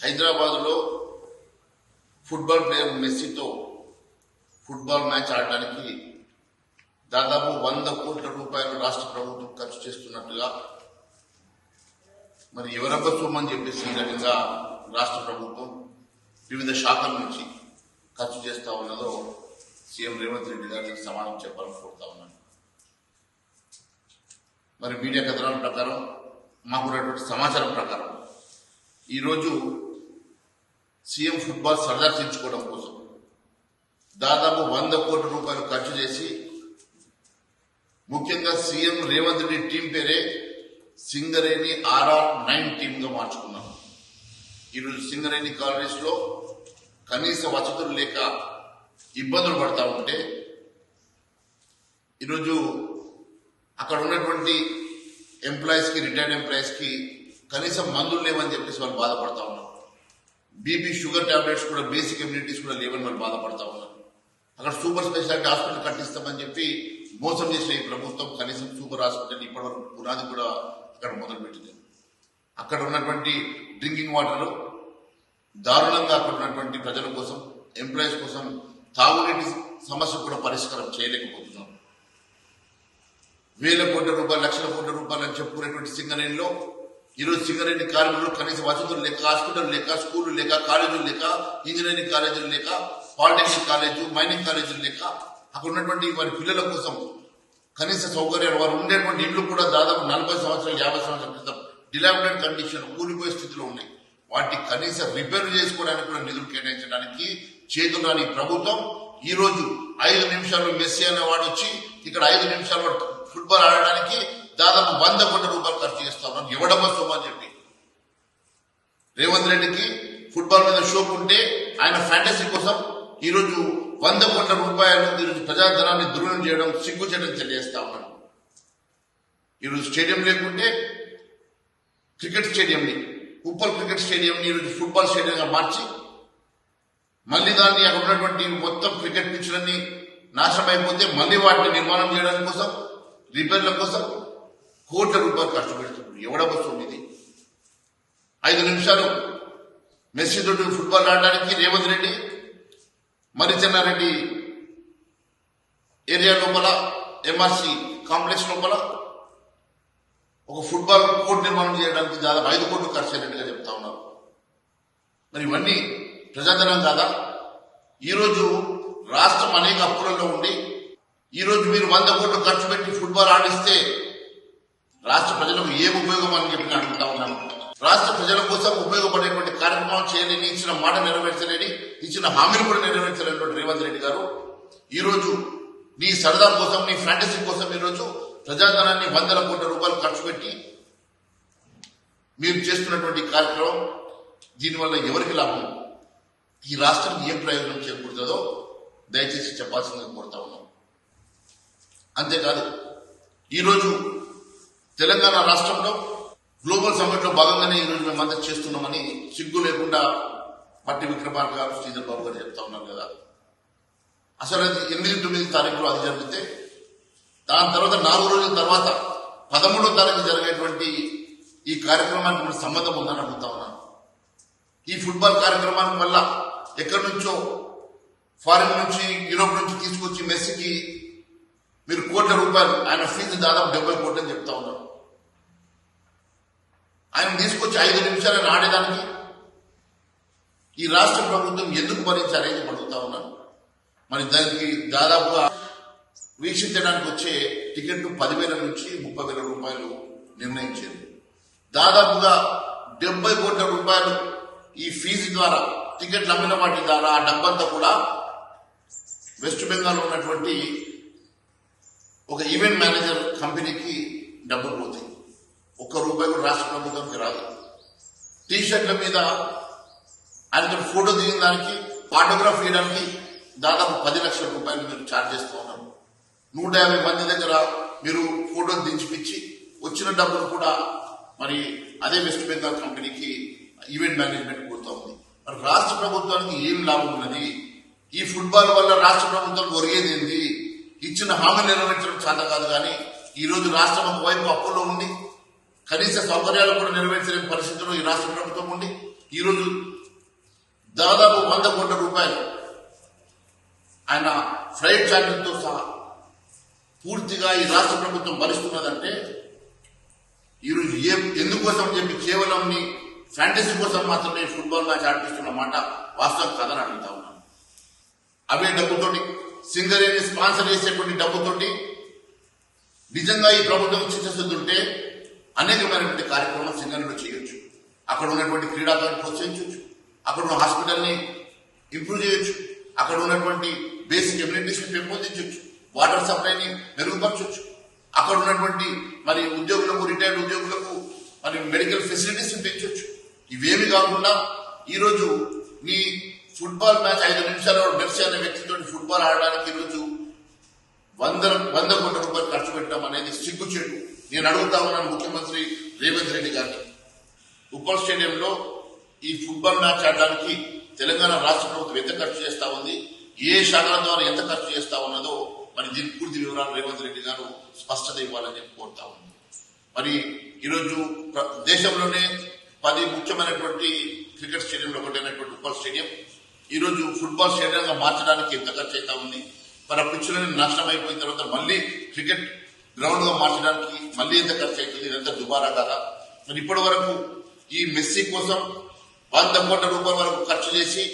హైదరాబాద్లో football player మెస్సీతో football match ఆడటానికి దాదాపు 100 కోట్ల రూపాయలు రాష్ట్ర ప్రభుత్వం ఖర్చు చేస్తున్నట్టుగా మరి ఎవరబ్బ సొమ్మని చెప్పేసి ఈ రకంగా రాష్ట్ర ప్రభుత్వం వివిధ శాఖల నుంచి ఖర్చు చేస్తా ఉన్నదో సీఎం రేవంత్ రెడ్డి గారికి సమాధానం చెప్పాలని కోరుతా ఉన్నాను. మరి మీడియా కథనాల ప్రకారం మాకున్నటువంటి సమాచారం ప్రకారం ఈరోజు సీఎం ఫుట్బాల్ సరదా తీర్చుకోవడం కోసం దాదాపు 100 కోట్ల రూపాయలు ఖర్చు చేసి ముఖ్యంగా సీఎం రేవంత్ రెడ్డి టీం పేరే సింగరేణి RR9 టీమ్ గా మార్చుకున్నాం. ఈరోజు సింగరేణి కాలనీస్ లో కనీస వసతులు లేక ఇబ్బందులు పడతా ఉంటే ఈరోజు అక్కడ ఉన్నటువంటి ఎంప్లాయీస్ కి రిటైర్డ్ ఎంప్లాయీస్ కి కనీసం మందులు లేవని చెప్పేసి వాళ్ళు బాధపడతా ఉన్నారు. బీపీ షుగర్ టాబ్లెట్స్ కూడా బేసిక్ ఇమ్యూనిటీస్ కూడా లేవని వాళ్ళు బాధపడతా ఉన్నారు. అక్కడ సూపర్ స్పెషాలిటీ హాస్పిటల్ కట్టిస్తామని చెప్పి మోసం చేసిన ఈ ప్రభుత్వం కనీసం సూపర్ హాస్పిటల్ ఇప్పటివరకు పునాది కూడా అక్కడ మొదలుపెట్టింది. అక్కడ ఉన్నటువంటి డ్రింకింగ్ వాటర్ దారుణంగా అక్కడ ఉన్నటువంటి ప్రజల కోసం ఎంప్లాయీస్ కోసం తాగునీటి సమస్య కూడా పరిష్కారం చేయలేకపోతున్నాం. వేల కోట్ల రూపాయలు లక్షల కోట్ల రూపాయలు అని చెప్పుకునేటువంటి సింగరేణిలో ఈరోజు సింగరేణి కార్మికులు కనీస వసతులు లేక హాస్పిటల్ లేక స్కూళ్లు లేక కాలేజీలు లేక ఇంజనీరింగ్ కాలేజీలు లేక పాలిటెక్నిక్ కాలేజీ మైనింగ్ కాలేజీలు లేక అక్కడ ఉన్నటువంటి వారి పిల్లల కోసం కనీస సౌకర్యాలు వారు ఉండేటువంటి ఇళ్లు కూడా దాదాపు 40 సంవత్సరాలు 50 సంవత్సరాల క్రితం డిలామినేట్ కండిషన్ కూలిపోయే స్థితిలో ఉన్నాయి. వాటి కనీస రిపేర్ చేసుకోవడానికి కూడా నిధులు కేటాయించడానికి చేతులు రాని ప్రభుత్వం ఈ రోజు 5 నిమిషాలు మెస్సీ అనే వాడు వచ్చి ఇక్కడ 5 నిమిషాలు ఫుట్బాల్ ఆడడానికి దాదాపు 100 కోట్ల రూపాయలు ఖర్చు చేస్తా ఉన్నాం. ఎవడమ్మ సొమ్మని చెప్పి రేవంత్ రెడ్డికి ఫుట్బాల్ మీద షోక్ ఉంటే ఆయన ఫ్యాంటసీ కోసం ఈరోజు 100 కోట్ల రూపాయలు ఈరోజు ప్రజాధనాన్ని దుర్వినియోగం చేయడం సిగ్గుచేటం తెలియజేస్తా ఉన్నాను. ఈరోజు స్టేడియం లేకుంటే క్రికెట్ స్టేడియంని ఉప్పల్ క్రికెట్ స్టేడియంని ఈరోజు ఫుట్బాల్ స్టేడియంగా మార్చి మళ్లీ దాన్ని అక్కడ ఉన్నటువంటి మొత్తం క్రికెట్ పిచ్లన్నీ నాశనం అయిపోతే మళ్లీ వాటిని నిర్మాణం చేయడానికి కోసం రిపేర్ల కోసం కోట్ల రూపాయలు ఖర్చు పెడుతున్నారు. ఎవడబోస్తుంది ఇది? 5 నిమిషాలు మెస్సీ తోటి ఫుట్బాల్ ఆడడానికి రేవంత్ రెడ్డి మరిచెన్నారెడ్డి ఏరియా లోపల ఎంఆర్సీ కాంప్లెక్స్ లోపల ఒక ఫుట్బాల్ కోర్టు నిర్మాణం చేయడానికి దాదాపు 5 కోట్లు ఖర్చు అయినట్టుగా చెప్తా ఉన్నారు. మరి ఇవన్నీ ప్రజాధనం కాదా? ఈరోజు రాష్ట్రం అనేక అప్పులలో ఉండి ఈరోజు మీరు 100 కోట్లు ఖర్చు పెట్టి ఫుట్బాల్ ఆడిస్తే రాష్ట్ర ప్రజలకు ఏం ఉపయోగం అని చెప్పి అడుగుతా ఉన్నాను. రాష్ట్ర ప్రజల కోసం ఉపయోగపడేటువంటి కార్యక్రమం చేయలేని, ఇచ్చిన మాట నెరవేర్చలేని, ఇచ్చిన హామీలు కూడా నెరవేర్చలేనటువంటి రేవంత్ రెడ్డి గారు ఈరోజు నీ సరదా కోసం నీ ఫ్యాంటసీ కోసం ఈరోజు ప్రజాధనాన్ని 100 కోట్ల రూపాయలు ఖర్చు పెట్టి మీరు చేస్తున్నటువంటి కార్యక్రమం దీనివల్ల ఎవరికి లాభం, ఈ రాష్ట్రానికి ఏం ప్రయోజనం చేకూరుతుందో దయచేసి చెప్పాల్సిందిగా కోరుతా ఉన్నాం. అంతేకాదు ఈరోజు తెలంగాణ రాష్ట్రంలో గ్లోబల్ సమ్మిట్ లో భాగంగానే ఈరోజు మేమంతా చేస్తున్నామని సిగ్గు లేకుండా పట్టి విక్రమార్క గారు శ్రీధర్ బాబు గారు చెప్తా ఉన్నారు కదా. అసలు అది 8-9 తారీఖులో అది జరిగితే దాని తర్వాత 4 రోజుల తర్వాత 13వ తారీఖు జరిగేటువంటి ఈ కార్యక్రమానికి మన సంబంధం ఉందని అడుగుతా ఉన్నాను. ఈ ఫుట్బాల్ కార్యక్రమానికి వల్ల ఎక్కడి నుంచో ఫారిన్ నుంచి యూరోప్ నుంచి తీసుకొచ్చి మెస్సీకి మీరు కోట్ల రూపాయలు, ఆయన ఫీజు దాదాపు 70 కోట్లు అని చెప్తా ఉన్నారు. ఆయన తీసుకొచ్చి 5 నిమిషాలను ఆడేదానికి ఈ రాష్ట్ర ప్రభుత్వం ఎందుకు భరించారని అడుగుతా ఉన్నాను. మరి దానికి దాదాపుగా వీక్షించడానికి వచ్చే టికెట్ 10,000 నుంచి 30,000 రూపాయలు నిర్ణయించింది. దాదాపుగా 70 కోట్ల రూపాయలు ఈ ఫీజు ద్వారా టికెట్లు అమ్మిన వాటి ద్వారా ఆ డబ్బంతా కూడా వెస్ట్ బెంగాల్ ఉన్నటువంటి ఒక ఈవెంట్ మేనేజర్ కంపెనీకి డబ్బులు పోతాయి. 1 రూపాయి కూడా రాష్ట్ర ప్రభుత్వానికి రాదు. టీషర్ట్ల మీద ఆయనతో ఫోటో దిగిన దానికి ఆటోగ్రాఫ్ ఇవ్వడానికి దాదాపు 10 లక్షల రూపాయలు మీరు ఛార్జ్ చేస్తూ ఉన్నారు. 150 మంది దగ్గర మీరు ఫోటోలు దించిపించి వచ్చిన డబ్బులు కూడా మరి అదే వెస్ట్ బెంగాల్ కంపెనీకి ఈవెంట్ మేనేజ్మెంట్ పోతా ఉంది. మరి రాష్ట్ర ప్రభుత్వానికి ఏం లాభం ఉన్నది? ఈ ఫుట్బాల్ వల్ల రాష్ట్ర ప్రభుత్వానికి ఒరిగేది ఏంది? ఇచ్చిన హామీ నెరవేర్చడం చేత కాదు. కానీ ఈ రోజు రాష్ట్రం ఒకవైపు అప్పుల్లో ఉండి కనీస సౌకర్యాలు కూడా నెరవేర్చలేని పరిస్థితుల్లో ఈ రాష్ట్ర ప్రభుత్వం ఉండి ఈ రోజు దాదాపు 100 కోట్ల రూపాయలు ఆయన ఫ్లైట్ ఛార్జీలతో సహా పూర్తిగా ఈ రాష్ట్ర ప్రభుత్వం భరిస్తున్నదంటే ఈరోజు ఎందుకోసం చెప్పి కేవలం ఫ్యాంటసీ కోసం మాత్రమే ఫుట్బాల్ మ్యాచ్ ఆడిపిస్తున్న మాట వాస్తవం కథను అడుగుతా ఉన్నాను. అవే డబ్బుతోటి సింగరేణి స్పాన్సర్ చేసేటువంటి డబ్బుతోటి నిజంగా ఈ ప్రభుత్వం చిత్తశుద్ధి ఉంటే అనేకమైనటువంటి కార్యక్రమాలు సింగరేణిలో చేయొచ్చు. అక్కడ ఉన్నటువంటి క్రీడాకారులు ప్రోత్సహించవచ్చు, అక్కడ ఉన్న హాస్పిటల్ ని ఇంప్రూవ్ చేయొచ్చు, అక్కడ ఉన్నటువంటి బేసిక్ ఎమ్యూనిటీస్ ని పెంపొందించవచ్చు, వాటర్ సప్లైని మెరుగుపరచవచ్చు, అక్కడ ఉన్నటువంటి మరి ఉద్యోగులకు రిటైర్డ్ ఉద్యోగులకు మరి మెడికల్ ఫెసిలిటీస్ పెంచవచ్చు. ఇవేమి కాకుండా ఈరోజు నీ ఫుట్బాల్ మ్యాచ్ 5 నిమిషాల్లో మెర్సీ అనే వ్యక్తితో ఫుట్బాల్ ఆడడానికి ఈరోజు 100 కోట్ల రూపాయలు ఖర్చు పెట్టడం అనేది సిగ్గుచేటు. నేను అడుగుతా ఉన్నాను ముఖ్యమంత్రి రేవంత్ రెడ్డి గారిని, ఉప్పల్ స్టేడియంలో ఈ ఫుట్బాల్ మ్యాచ్ ఆడడానికి తెలంగాణ రాష్ట్ర ప్రభుత్వం ఎంత ఖర్చు చేస్తా ఉంది, ఏ శాఖల ద్వారా ఎంత ఖర్చు చేస్తా ఉన్నదో మరి దీని పూర్తి వివరాలు రేవంత్ రెడ్డి గారు స్పష్టత ఇవ్వాలని చెప్పి కోరుతా ఉంది. మరి ఈరోజు దేశంలోనే 10 ముఖ్యమైనటువంటి క్రికెట్ స్టేడియంలో ఒకటైనటువంటి ఉప్పల్ స్టేడియం ఈరోజు ఫుట్బాల్ స్టేడియంగా మార్చడానికి ఎంత ఖర్చు అవుతా ఉంది. మరి ఆ పిచ్చులని నాశనం అయిపోయిన తర్వాత మళ్ళీ క్రికెట్ గ్రౌండ్ గా మార్చడానికి మళ్ళీ ఎంత ఖర్చు అవుతుంది, ఇదంతా దుబారా కదా. మరి ఇప్పటి వరకు ఈ మెస్సీ కోసం 100 కోట్ల రూపాయల వరకు ఖర్చు చేసి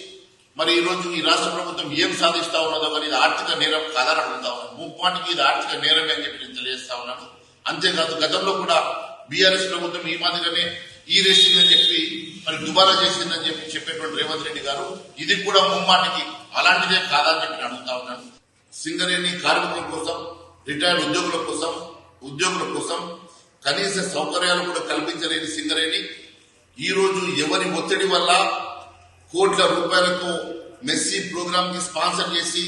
మరి ఈ రోజు ఈ రాష్ట్ర ప్రభుత్వం ఏం సాధిస్తా ఉన్నదో కానీ ఇది ఆర్థిక నేరం కాదని అడుగుతా ఉన్నాను. ముప్పాటికి ఇది ఆర్థిక నేరమే అని చెప్పి నేను తెలియజేస్తా ఉన్నాను. అంతేకాదు గతంలో కూడా బీఆర్ఎస్ ప్రభుత్వం ఈ మాదిరిగానే ఈ రేసింగ్ అని చెప్పి మరి దుబారా చేసిందని చెప్పి చెప్పేటువంటి రేవంత్ రెడ్డి గారు ఇది కూడా ముమ్మాటికి అలాంటిదే కాదని చెప్పి అడుగుతా ఉన్నాను. సింగరేణి కార్మికుల కోసం, రిటైర్డ్ ఉద్యోగుల కోసం కనీస సౌకర్యాలు కూడా కల్పించలేని సింగరేణి ఈ రోజు ఎవరి ఒత్తిడి వల్ల కోట్ల రూపాయలతో మెస్సీ ప్రోగ్రామ్ కి స్పాన్సర్ చేసి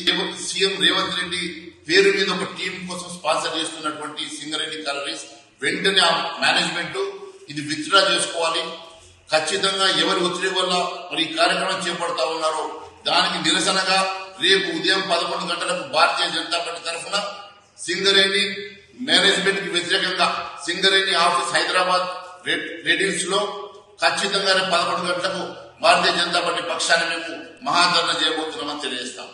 సీఎం రేవంత్ రెడ్డి పేరు మీద ఒక టీం కోసం స్పాన్సర్ చేస్తున్నటువంటి సింగరేణి కాలరీస్ వెంటనే ఆ మేనేజ్మెంట్ ఇది విత్డ్రా చేసుకోవాలి. ఖచ్చితంగా ఎవరి ఒత్తిడి వల్ల మరి ఈ కార్యక్రమం చేపడతా ఉన్నారో దానికి నిరసనగా రేపు ఉదయం 11 గంటలకు భారతీయ జనతా పార్టీ తరఫున సింగరేణి మేనేజ్మెంట్ కి వ్యతిరేకంగా సింగరేణి ఆఫీస్ హైదరాబాద్ రెడిల్స్ లో ఖచ్చితంగా 11 గంటలకు భారతీయ జనతా పార్టీ పక్షాన్ని మేము మహాధరణ చేయబోతున్నామని తెలియజేస్తాం.